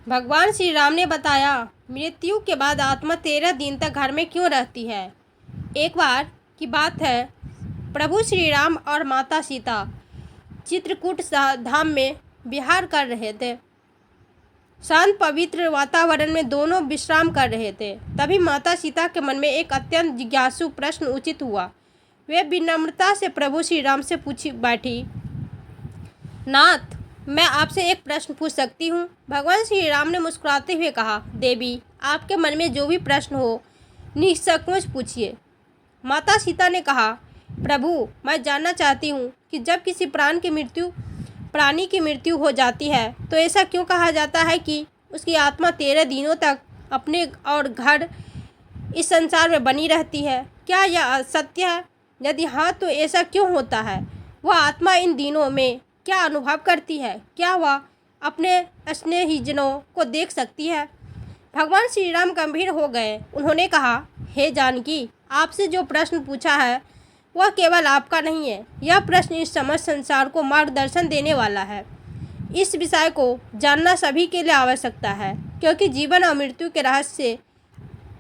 भगवान श्री राम ने बताया, मृत्यु के बाद आत्मा 13 दिन तक घर में क्यों रहती है। एक बार की बात है, प्रभु श्री राम और माता सीता चित्रकूट धाम में विहार कर रहे थे। शांत पवित्र वातावरण में दोनों विश्राम कर रहे थे। तभी माता सीता के मन में एक अत्यंत जिज्ञासु प्रश्न उचित हुआ। वे विनम्रता से प्रभु श्री राम से पूछी बैठी, नाथ, मैं आपसे एक प्रश्न पूछ सकती हूँ। भगवान श्री राम ने मुस्कुराते हुए कहा, देवी, आपके मन में जो भी प्रश्न हो निसंकोच पूछिए। माता सीता ने कहा, प्रभु, मैं जानना चाहती हूँ कि जब किसी प्राणी की मृत्यु हो जाती है तो ऐसा क्यों कहा जाता है कि उसकी आत्मा 13 दिनों तक अपने और घर इस संसार में बनी रहती है। क्या यह सत्य है? यदि हाँ, तो ऐसा क्यों होता है? वह आत्मा इन दिनों में क्या अनुभव करती है? क्या वह अपने स्नेहीजनों को देख सकती है? भगवान श्री राम गंभीर हो गए। उन्होंने कहा, हे जानकी, आपसे जो प्रश्न पूछा है वह केवल आपका नहीं है। यह प्रश्न इस समस्त संसार को मार्गदर्शन देने वाला है। इस विषय को जानना सभी के लिए आवश्यकता है, क्योंकि जीवन और मृत्यु के रहस्य से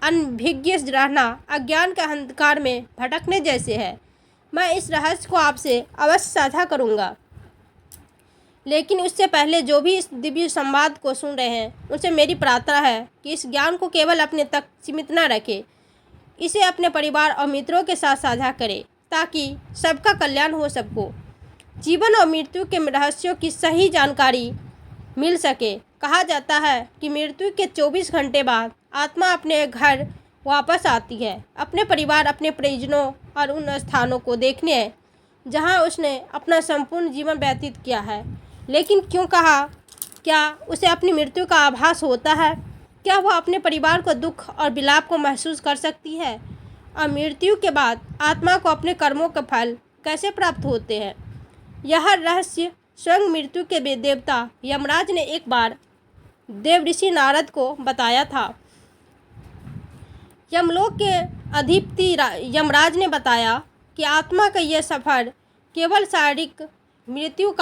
अनभिज्ञ रहना अज्ञान के अंधकार में भटकने जैसे है। मैं इस रहस्य को आपसे अवश्य साझा करूंगा, लेकिन उससे पहले जो भी इस दिव्य संवाद को सुन रहे हैं उनसे मेरी प्रार्थना है कि इस ज्ञान को केवल अपने तक सीमित न रखें। इसे अपने परिवार और मित्रों के साथ साझा करें, ताकि सबका कल्याण हो सबको जीवन और मृत्यु के रहस्यों की सही जानकारी मिल सके। कहा जाता है कि मृत्यु के 24 घंटे बाद आत्मा अपने घर वापस आती है, अपने परिवार, अपने परिजनों और उन स्थानों को देखने जहां उसने अपना संपूर्ण जीवन व्यतीत किया है। लेकिन क्यों कहा, क्या उसे अपनी मृत्यु का आभास होता है? क्या वह अपने परिवार को दुख और विलाप को महसूस कर सकती है? और मृत्यु के बाद आत्मा को अपने कर्मों के फल कैसे प्राप्त होते हैं? यह रहस्य स्वयं मृत्यु के देवता यमराज ने एक बार देवऋषि नारद को बताया था। यमलोक के अधिपति यमराज ने बताया कि आत्मा का यह सफ़र केवल शारीरिक मृत्यु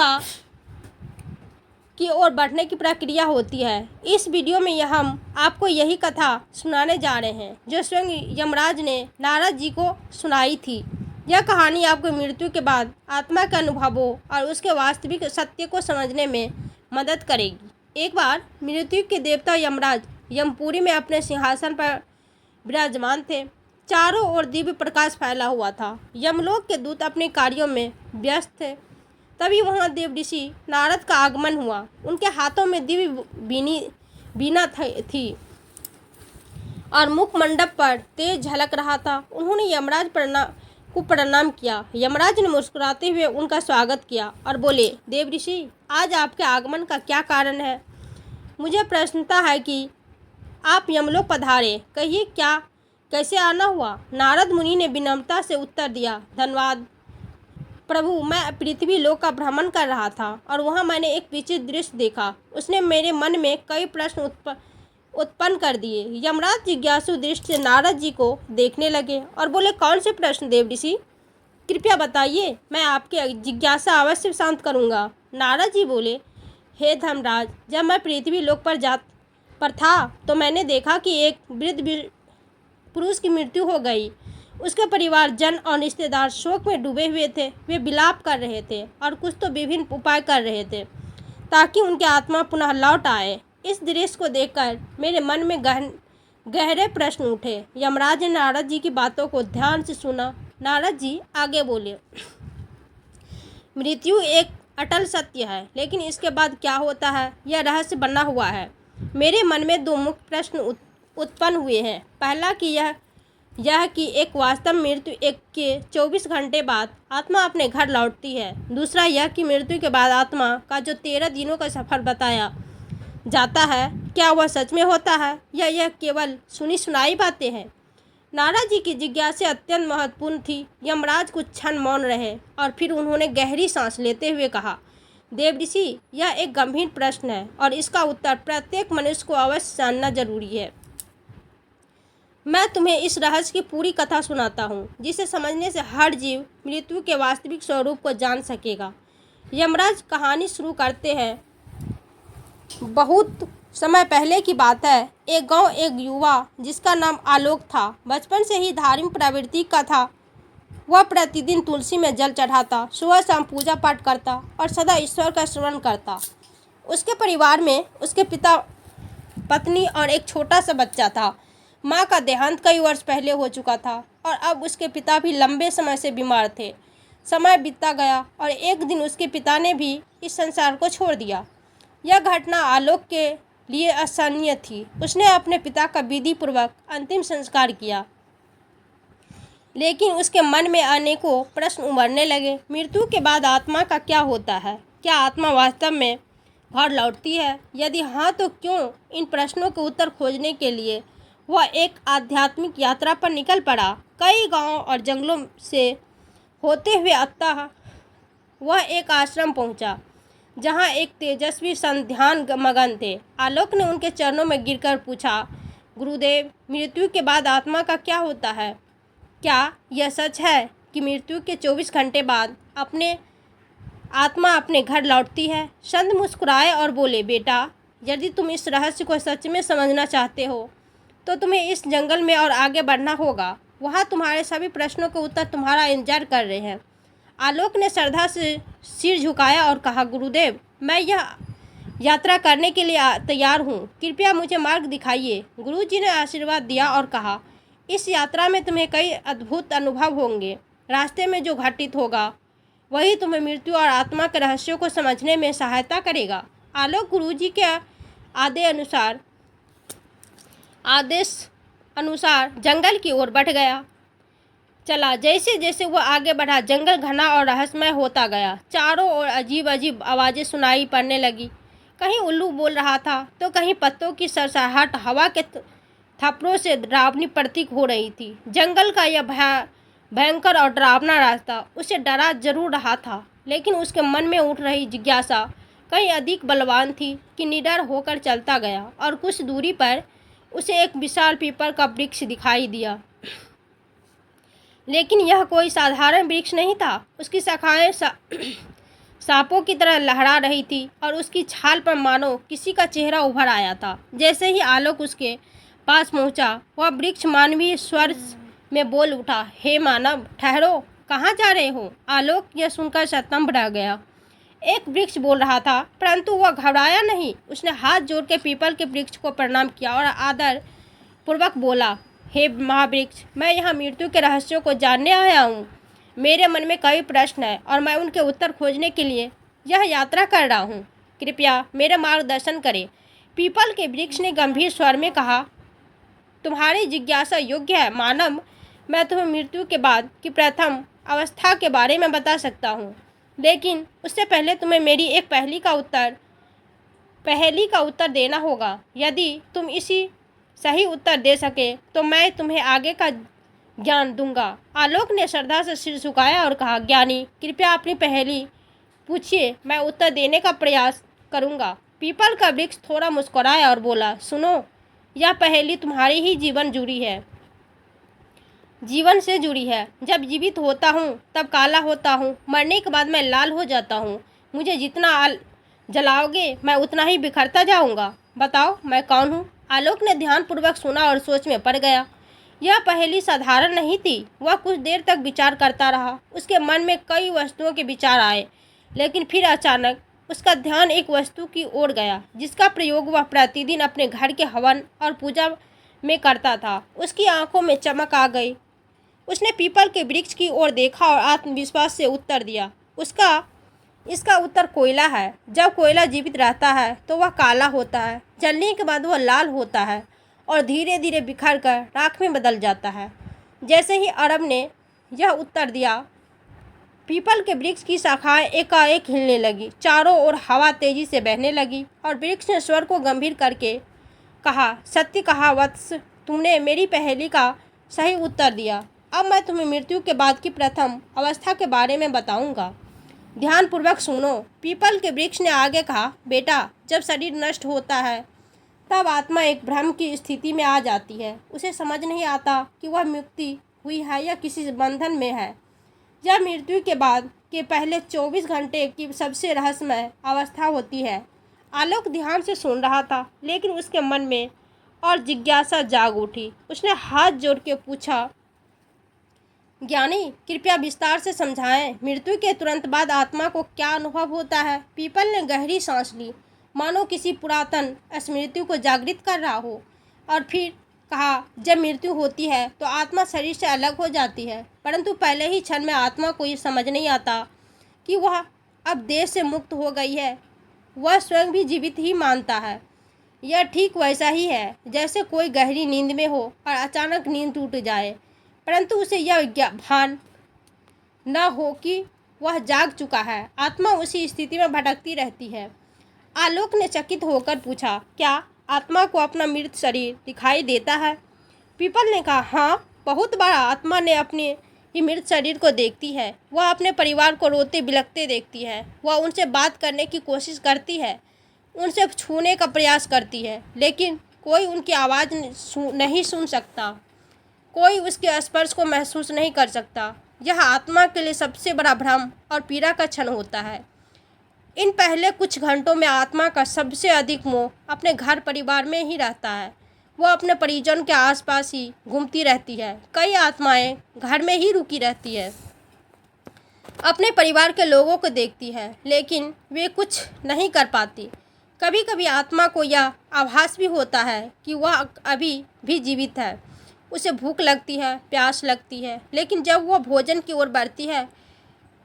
की ओर बढ़ने की प्रक्रिया होती है। इस वीडियो में हम आपको यही कथा सुनाने जा रहे हैं जो स्वयं यमराज ने नारद जी को सुनाई थी। यह कहानी आपको मृत्यु के बाद आत्मा के अनुभवों और उसके वास्तविक सत्य को समझने में मदद करेगी। एक बार मृत्यु के देवता यमराज यमपुरी में अपने सिंहासन पर विराजमान थे। चारों ओर दिव्य प्रकाश फैला हुआ था। यमलोक के दूत अपने कार्यों में व्यस्त थे। तभी वहाँ देवऋषि नारद का आगमन हुआ। उनके हाथों में दिव्य बीना थी और मुख मंडप पर तेज झलक रहा था। उन्होंने यमराज को प्रणाम किया। यमराज ने मुस्कुराते हुए उनका स्वागत किया और बोले, देवऋषि, आज आपके आगमन का क्या कारण है? मुझे प्रसन्नता है कि आप यमलोक पधारे। कहिए, क्या कैसे आना हुआ? नारद मुनि ने विनम्रता से उत्तर दिया, धन्यवाद प्रभु, मैं पृथ्वी लोक का भ्रमण कर रहा था और वहाँ मैंने एक विचित्र दृश्य देखा। उसने मेरे मन में कई प्रश्न उत्पन्न कर दिए। यमराज जिज्ञासु दृष्टि से नारद जी को देखने लगे और बोले, कौन से प्रश्न देवऋषि? कृपया बताइए, मैं आपकी जिज्ञासा अवश्य शांत करूँगा। नारद जी बोले, हे धर्मराज, जब मैं पृथ्वी लोक पर था तो मैंने देखा कि एक वृद्ध पुरुष की मृत्यु हो गई। उसके परिवार जन और रिश्तेदार शोक में डूबे हुए थे। वे विलाप कर रहे थे और कुछ तो विभिन्न उपाय कर रहे थे ताकि उनकी आत्मा पुनः लौट आए। इस दृश्य को देखकर मेरे मन में गहरे प्रश्न उठे। यमराज ने नारद जी की बातों को ध्यान से सुना। नारद जी आगे बोले, मृत्यु एक अटल सत्य है, लेकिन इसके बाद क्या होता है यह रहस्य बना हुआ है। मेरे मन में दो मुख्य प्रश्न उत्पन्न हुए हैं। पहला कि यह कि एक वास्तव मृत्यु के 24 घंटे बाद आत्मा अपने घर लौटती है। दूसरा यह कि मृत्यु के बाद आत्मा का जो 13 दिनों का सफ़र बताया जाता है, क्या वह सच में होता है या यह केवल सुनी सुनाई बातें हैं? नारद जी की जिज्ञासा अत्यंत महत्वपूर्ण थी। यमराज कुछ क्षण मौन रहे और फिर उन्होंने गहरी सांस लेते हुए कहा, देवऋषि, यह एक गंभीर प्रश्न है और इसका उत्तर प्रत्येक मनुष्य को अवश्य जानना जरूरी है। मैं तुम्हें इस रहस्य की पूरी कथा सुनाता हूँ, जिसे समझने से हर जीव मृत्यु के वास्तविक स्वरूप को जान सकेगा। यमराज कहानी शुरू करते हैं। बहुत समय पहले की बात है। एक गांव एक युवा जिसका नाम आलोक था, बचपन से ही धार्मिक प्रवृत्ति का था। वह प्रतिदिन तुलसी में जल चढ़ाता, सुबह शाम पूजा पाठ करता और सदा ईश्वर का स्मरण करता। उसके परिवार में उसके पिता, पत्नी और एक छोटा सा बच्चा था। माँ का देहांत कई वर्ष पहले हो चुका था और अब उसके पिता भी लंबे समय से बीमार थे। समय बीतता गया और एक दिन उसके पिता ने भी इस संसार को छोड़ दिया। यह घटना आलोक के लिए असहनीय थी। उसने अपने पिता का विधि पूर्वक अंतिम संस्कार किया, लेकिन उसके मन में अनेकों प्रश्न उमड़ने लगे। मृत्यु के बाद आत्मा का क्या होता है? क्या आत्मा वास्तव में घर लौटती है? यदि हाँ, तो क्यों? इन प्रश्नों के उत्तर खोजने के लिए वह एक आध्यात्मिक यात्रा पर निकल पड़ा। कई गांवों और जंगलों से होते हुए अतः वह एक आश्रम पहुंचा, जहां एक तेजस्वी संत ध्यान मगन थे। आलोक ने उनके चरणों में गिरकर पूछा, गुरुदेव, मृत्यु के बाद आत्मा का क्या होता है? क्या यह सच है कि मृत्यु के 24 घंटे बाद आत्मा अपने घर लौटती है? संत मुस्कुराए और बोले, बेटा, यदि तुम इस रहस्य को सच में समझना चाहते हो तो तुम्हें इस जंगल में और आगे बढ़ना होगा। वहाँ तुम्हारे सभी प्रश्नों के उत्तर तुम्हारा इंतजार कर रहे हैं। आलोक ने श्रद्धा से सिर झुकाया और कहा, गुरुदेव, मैं यह यात्रा करने के लिए तैयार हूँ। कृपया मुझे मार्ग दिखाइए। गुरुजी ने आशीर्वाद दिया और कहा, इस यात्रा में तुम्हें कई अद्भुत अनुभव होंगे। रास्ते में जो घटित होगा वही तुम्हें मृत्यु और आत्मा के रहस्यों को समझने में सहायता करेगा। आलोक गुरुजी के आदेश अनुसार जंगल की ओर बढ़ गया चला। जैसे जैसे वह आगे बढ़ा, जंगल घना और रहस्यमय होता गया। चारों ओर अजीब अजीब आवाज़ें सुनाई पड़ने लगी। कहीं उल्लू बोल रहा था तो कहीं पत्तों की सरसराहट हवा के थप्पड़ों से डरावनी प्रतीक हो रही थी। जंगल का यह भयंकर और डरावना रास्ता उसे डरा जरूर रहा था, लेकिन उसके मन में उठ रही जिज्ञासा कहीं अधिक बलवान थी कि निडर होकर चलता गया और कुछ दूरी पर उसे एक विशाल पीपल का वृक्ष दिखाई दिया। लेकिन यह कोई साधारण वृक्ष नहीं था। उसकी शाखाएं सांपों की तरह लहरा रही थी और उसकी छाल पर मानो किसी का चेहरा उभर आया था। जैसे ही आलोक उसके पास पहुंचा, वह वृक्ष मानवीय स्वर में बोल उठा, हे मानव, ठहरो, कहाँ जा रहे हो? आलोक यह सुनकर स्तंभ रह गया। एक वृक्ष बोल रहा था, परंतु वह घबराया नहीं। उसने हाथ जोड़ के पीपल के वृक्ष को प्रणाम किया और आदर पूर्वक बोला, हे महावृक्ष, मैं यहाँ मृत्यु के रहस्यों को जानने आया हूँ। मेरे मन में कई प्रश्न हैं और मैं उनके उत्तर खोजने के लिए यह यात्रा कर रहा हूँ। कृपया मेरा मार्गदर्शन करें। पीपल के वृक्ष ने गंभीर स्वर में कहा, तुम्हारी जिज्ञासा योग्य है मानव। मैं तुम्हें मृत्यु के बाद की प्रथम अवस्था के बारे में बता सकता हूँ, लेकिन उससे पहले तुम्हें मेरी एक पहेली का उत्तर देना होगा। यदि तुम इसी सही उत्तर दे सके तो मैं तुम्हें आगे का ज्ञान दूंगा। आलोक ने श्रद्धा से सिर झुकाया और कहा, ज्ञानी, कृपया अपनी पहेली पूछिए, मैं उत्तर देने का प्रयास करूंगा। पीपल का वृक्ष थोड़ा मुस्कुराया और बोला, सुनो, यह पहेली तुम्हारी ही जीवन से जुड़ी है। जब जीवित होता हूँ तब काला होता हूँ, मरने के बाद मैं लाल हो जाता हूँ। मुझे जितना जलाओगे मैं उतना ही बिखरता जाऊँगा। बताओ, मैं कौन हूँ? आलोक ने ध्यानपूर्वक सुना और सोच में पड़ गया। यह पहेली साधारण नहीं थी। वह कुछ देर तक विचार करता रहा। उसके मन में कई वस्तुओं के विचार आए, लेकिन फिर अचानक उसका ध्यान एक वस्तु की ओर गया जिसका प्रयोग वह प्रतिदिन अपने घर के हवन और पूजा में करता था। उसकी आंखों में चमक आ गई। उसने पीपल के वृक्ष की ओर देखा और आत्मविश्वास से उत्तर दिया, इसका उत्तर कोयला है। जब कोयला जीवित रहता है तो वह काला होता है, जलने के बाद वह लाल होता है और धीरे धीरे बिखर कर राख में बदल जाता है। जैसे ही अरब ने यह उत्तर दिया, पीपल के वृक्ष की शाखाएं एकाएक हिलने लगी। चारों ओर हवा तेजी से बहने लगी और वृक्ष ने स्वर को गंभीर करके कहा, सत्य कहा वत्स, तुमने मेरी पहेली का सही उत्तर दिया। अब मैं तुम्हें मृत्यु के बाद की प्रथम अवस्था के बारे में बताऊंगा। ध्यानपूर्वक सुनो। पीपल के वृक्ष ने आगे कहा, बेटा, जब शरीर नष्ट होता है तब आत्मा एक भ्रम की स्थिति में आ जाती है। उसे समझ नहीं आता कि वह मुक्ति हुई है या किसी बंधन में है। यह मृत्यु के बाद के पहले 24 घंटे की सबसे रहस्यमय अवस्था होती है। आलोक ध्यान से सुन रहा था, लेकिन उसके मन में और जिज्ञासा जाग उठी। उसने हाथ जोड़ के पूछा, ज्ञानी कृपया विस्तार से समझाएं, मृत्यु के तुरंत बाद आत्मा को क्या अनुभव होता है। पीपल ने गहरी सांस ली, मानो किसी पुरातन स्मृति को जागृत कर रहा हो, और फिर कहा, जब मृत्यु होती है तो आत्मा शरीर से अलग हो जाती है, परंतु पहले ही क्षण में आत्मा को ये समझ नहीं आता कि वह अब देह से मुक्त हो गई है। वह स्वयं भी जीवित ही मानता है। यह ठीक वैसा ही है जैसे कोई गहरी नींद में हो और अचानक नींद टूट जाए, परंतु उसे यह भान न हो कि वह जाग चुका है। आत्मा उसी स्थिति में भटकती रहती है। आलोक ने चकित होकर पूछा, क्या आत्मा को अपना मृत शरीर दिखाई देता है? पीपल ने कहा, हाँ, बहुत बार आत्मा ने अपने ही मृत शरीर को देखती है। वह अपने परिवार को रोते बिलखते देखती है। वह उनसे बात करने की कोशिश करती है, उनसे छूने का प्रयास करती है, लेकिन कोई उनकी आवाज़ नहीं सुन सकता, कोई उसके स्पर्श को महसूस नहीं कर सकता। यह आत्मा के लिए सबसे बड़ा भ्रम और पीड़ा का क्षण होता है। इन पहले कुछ घंटों में आत्मा का सबसे अधिक मोह अपने घर परिवार में ही रहता है। वह अपने परिजन के आसपास ही घूमती रहती है। कई आत्माएं घर में ही रुकी रहती है, अपने परिवार के लोगों को देखती है, लेकिन वे कुछ नहीं कर पाती। कभी कभी आत्मा को यह आभास भी होता है कि वह अभी भी जीवित है। उसे भूख लगती है, प्यास लगती है, लेकिन जब वह भोजन की ओर बढ़ती है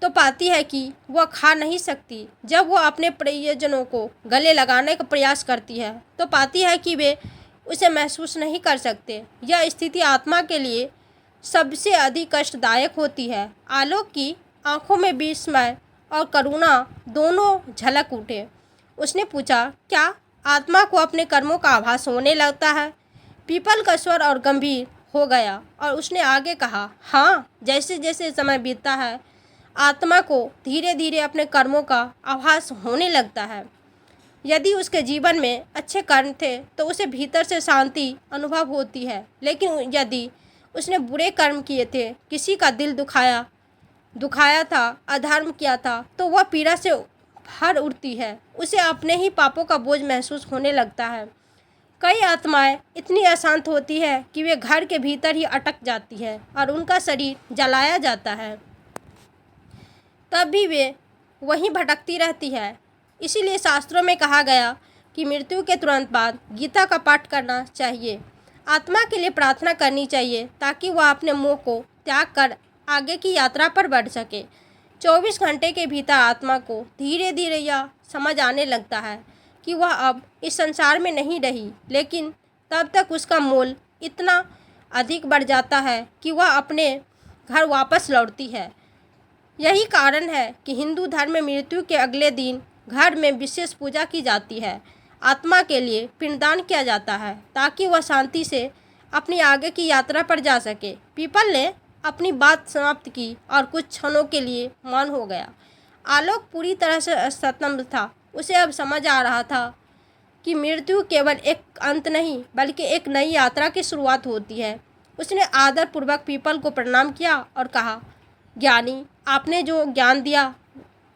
तो पाती है कि वह खा नहीं सकती। जब वह अपने प्रियजनों को गले लगाने का प्रयास करती है तो पाती है कि वे उसे महसूस नहीं कर सकते। यह स्थिति आत्मा के लिए सबसे अधिक कष्टदायक होती है। आलोक की आंखों में विस्मय और करुणा दोनों झलक उठे। उसने पूछा, क्या आत्मा को अपने कर्मों का आभास होने लगता है? पीपल का स्वर और गंभीर हो गया और उसने आगे कहा, हाँ, जैसे जैसे समय बीतता है आत्मा को धीरे धीरे अपने कर्मों का आभास होने लगता है। यदि उसके जीवन में अच्छे कर्म थे तो उसे भीतर से शांति अनुभव होती है, लेकिन यदि उसने बुरे कर्म किए थे, किसी का दिल दुखाया था, अधर्म किया था, तो वह पीड़ा से भर उठती है। उसे अपने ही पापों का बोझ महसूस होने लगता है। कई आत्माएं इतनी अशांत होती है कि वे घर के भीतर ही अटक जाती है और उनका शरीर जलाया जाता है, तब भी वे वहीं भटकती रहती है। इसीलिए शास्त्रों में कहा गया कि मृत्यु के तुरंत बाद गीता का पाठ करना चाहिए, आत्मा के लिए प्रार्थना करनी चाहिए, ताकि वह अपने मोह को त्याग कर आगे की यात्रा पर बढ़ सके। 24 घंटे के भीतर आत्मा को धीरे धीरे यह समझ आने लगता है कि वह अब इस संसार में नहीं रही, लेकिन तब तक उसका मोल इतना अधिक बढ़ जाता है कि वह अपने घर वापस लौटती है। यही कारण है कि हिंदू धर्म में मृत्यु के अगले दिन घर में विशेष पूजा की जाती है। आत्मा के लिए पिंडदान किया जाता है ताकि वह शांति से अपनी आगे की यात्रा पर जा सके। पीपल ने अपनी बात समाप्त की और कुछ क्षणों के लिए मौन हो गया। आलोक पूरी तरह से स्तब्ध था। उसे अब समझ आ रहा था कि मृत्यु केवल एक अंत नहीं, बल्कि एक नई यात्रा की शुरुआत होती है। उसने आदरपूर्वक पीपल को प्रणाम किया और कहा, ज्ञानी, आपने जो ज्ञान दिया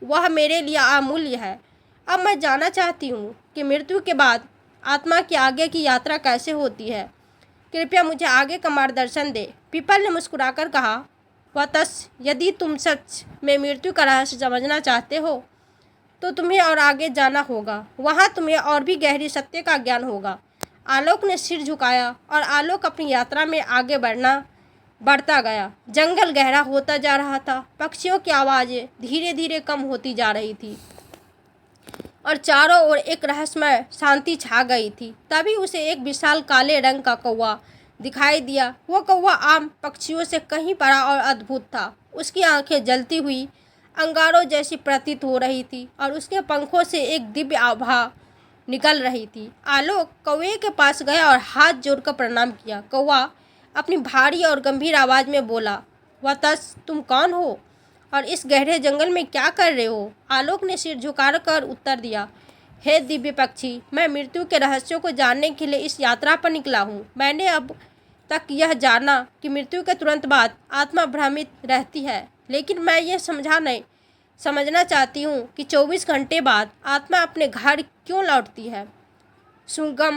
वह मेरे लिए अमूल्य है। अब मैं जानना चाहती हूँ कि मृत्यु के बाद आत्मा की आगे की यात्रा कैसे होती है। कृपया मुझे आगे का मार्गदर्शन दे। पीपल ने मुस्कुराकर कहा, वत्स, यदि तुम सच में मृत्यु का रहस्य समझना चाहते हो तो तुम्हें और आगे जाना होगा। वहाँ तुम्हें और भी गहरी सत्य का ज्ञान होगा। आलोक ने सिर झुकाया और आलोक अपनी यात्रा में आगे बढ़ता गया। जंगल गहरा होता जा रहा था। पक्षियों की आवाज़ें धीरे धीरे कम होती जा रही थी और चारों ओर एक रहस्यमय शांति छा गई थी। तभी उसे एक विशाल काले रंग का कौवा दिखाई दिया। वो कौवा आम पक्षियों से कहीं बड़ा और अद्भुत था। उसकी आंखें जलती हुई अंगारों जैसी प्रतीत हो रही थी और उसके पंखों से एक दिव्य आभा निकल रही थी। आलोक कौवे के पास गया और हाथ जोड़कर प्रणाम किया। कौवा अपनी भारी और गंभीर आवाज़ में बोला, वत्स, तुम कौन हो और इस गहरे जंगल में क्या कर रहे हो? आलोक ने सिर झुकाकर उत्तर दिया, हे दिव्य पक्षी, मैं मृत्यु के रहस्यों को जानने के लिए इस यात्रा पर निकला हूँ। मैंने अब तक यह जाना कि मृत्यु के तुरंत बाद आत्मा भ्रमित रहती है, लेकिन मैं यह समझना चाहती हूँ कि 24 घंटे बाद आत्मा अपने घर क्यों लौटती है? सुगम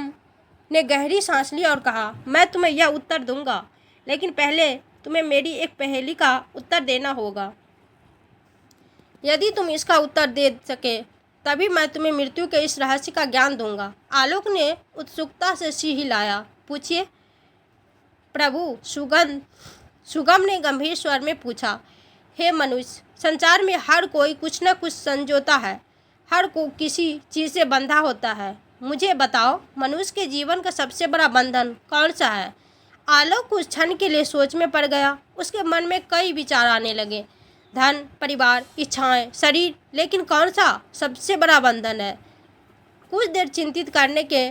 ने गहरी सांस ली और कहा, मैं तुम्हें यह उत्तर दूंगा, लेकिन पहले तुम्हें मेरी एक पहेली का उत्तर देना होगा। यदि तुम इसका उत्तर दे सके तभी मैं तुम्हें मृत्यु के इस रहस्य का ज्ञान दूंगा। आलोक ने उत्सुकता से सिर हिलाया। पूछिए प्रभु, सुगम ने गंभीर स्वर में पूछा। हे मनुष्य, संसार में हर कोई कुछ न कुछ संजोता है, हर को किसी चीज़ से बंधा होता है। मुझे बताओ, मनुष्य के जीवन का सबसे बड़ा बंधन कौन सा है? आलोक कुछ क्षण के लिए सोच में पड़ गया। उसके मन में कई विचार आने लगे, धन, परिवार, इच्छाएं, शरीर, लेकिन कौन सा सबसे बड़ा बंधन है? कुछ देर चिंतित करने के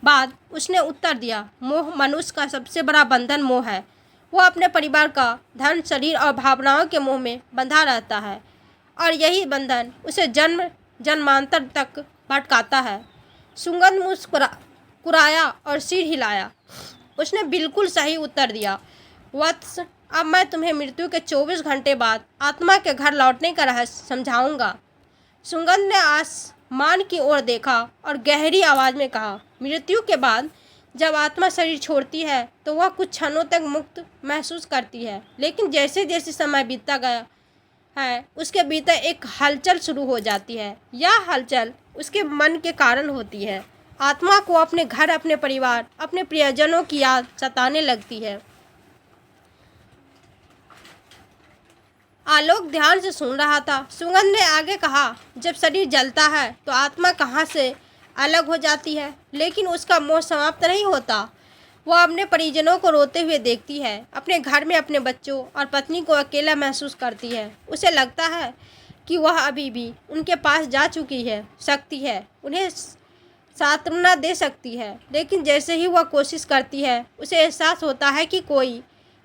बाद उसने उत्तर दिया, मोह। मनुष्य का सबसे बड़ा बंधन मोह है। वो अपने परिवार का, धन, शरीर और भावनाओं के मोह में बंधा रहता है और यही बंधन उसे जन्म जन्मांतर तक भटकाता है। सुगंध मुस्कुराया और सिर हिलाया। उसने बिल्कुल सही उत्तर दिया। वत्स, अब मैं तुम्हें मृत्यु के 24 घंटे बाद आत्मा के घर लौटने का रहस्य समझाऊंगा। सुगंध ने आसमान की ओर देखा और गहरी आवाज़ में कहा, मृत्यु के बाद जब आत्मा शरीर छोड़ती है तो वह कुछ क्षणों तक मुक्त महसूस करती है, लेकिन जैसे जैसे समय बीतता गया है उसके भीतर एक हलचल शुरू हो जाती है। यह हलचल उसके मन के कारण होती है। आत्मा को अपने घर, अपने परिवार, अपने प्रियजनों की याद सताने लगती है। आलोक ध्यान से सुन रहा था। सुगंध ने आगे कहा, जब शरीर जलता है तो आत्मा कहाँ से अलग हो जाती है, लेकिन उसका मोह समाप्त नहीं होता। वह अपने परिजनों को रोते हुए देखती है, अपने घर में अपने बच्चों और पत्नी को अकेला महसूस करती है। उसे लगता है कि वह अभी भी उनके पास जा चुकी है, सकती है, उन्हें सांत्वना दे सकती है, लेकिन जैसे ही वह कोशिश करती है उसे एहसास होता है कि कोई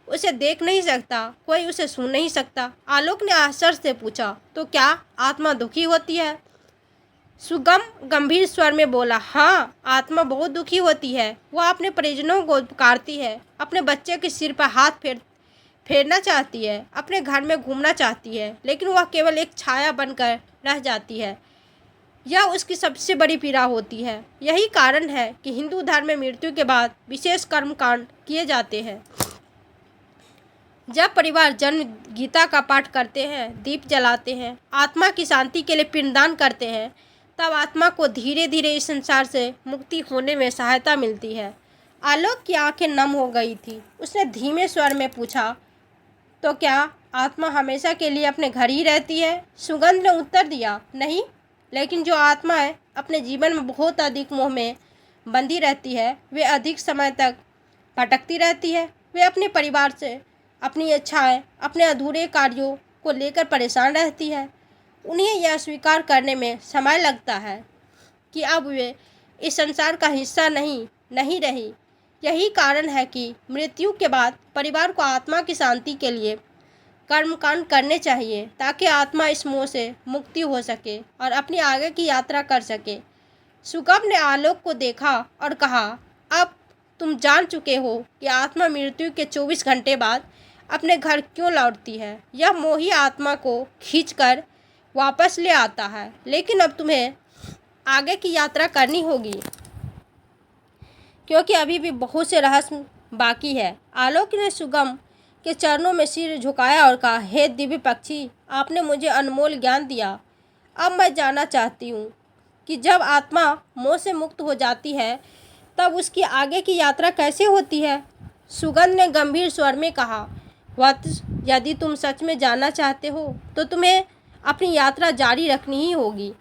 उसे देख नहीं सकता, कोई उसे सुन नहीं सकता। आलोक ने आश्चर्य से पूछा, तो क्या आत्मा दुखी होती है? सुगम गंभीर स्वर में बोला, हाँ, आत्मा बहुत दुखी होती है। वह अपने परिजनों को पुकारती है, अपने बच्चे के सिर पर हाथ फेरना चाहती है, अपने घर में घूमना चाहती है, लेकिन वह केवल एक छाया बनकर रह जाती है। यह उसकी सबसे बड़ी पीड़ा होती है। यही कारण है कि हिंदू धर्म में मृत्यु के बाद विशेष कर्मकांड किए जाते हैं। जब परिवार जन्म गीता का पाठ करते हैं, दीप जलाते हैं, आत्मा की शांति के लिए पिंडदान करते हैं, तब आत्मा को धीरे धीरे इस संसार से मुक्ति होने में सहायता मिलती है। आलोक की आंखें नम हो गई थी। उसने धीमे स्वर में पूछा, तो क्या आत्मा हमेशा के लिए अपने घर ही रहती है? सुगंध ने उत्तर दिया, नहीं, लेकिन जो आत्माएं अपने जीवन में बहुत अधिक मोह में बंधी रहती है, वे अधिक समय तक भटकती रहती है। वे अपने परिवार से, अपनी इच्छाएं, अपने अधूरे कार्यों को लेकर परेशान रहती है। उन्हें यह स्वीकार करने में समय लगता है कि अब वे इस संसार का हिस्सा नहीं रही। यही कारण है कि मृत्यु के बाद परिवार को आत्मा की शांति के लिए कर्मकांड करने चाहिए, ताकि आत्मा इस मोह से मुक्ति हो सके और अपनी आगे की यात्रा कर सके। सुगम ने आलोक को देखा और कहा, अब तुम जान चुके हो कि आत्मा मृत्यु के 24 घंटे बाद अपने घर क्यों लौटती है। यह मोह ही आत्मा को खींचकर वापस ले आता है, लेकिन अब तुम्हें आगे की यात्रा करनी होगी, क्योंकि अभी भी बहुत से रहस्य बाकी है। आलोक ने सुगम के चरणों में सिर झुकाया और कहा, हे दिव्य पक्षी, आपने मुझे अनमोल ज्ञान दिया। अब मैं जानना चाहती हूँ कि जब आत्मा मोह से मुक्त हो जाती है तब उसकी आगे की यात्रा कैसे होती है? सुगंध ने गंभीर स्वर में कहा, वत्स, यदि तुम सच में जानना चाहते हो तो तुम्हें अपनी यात्रा जारी रखनी ही होगी।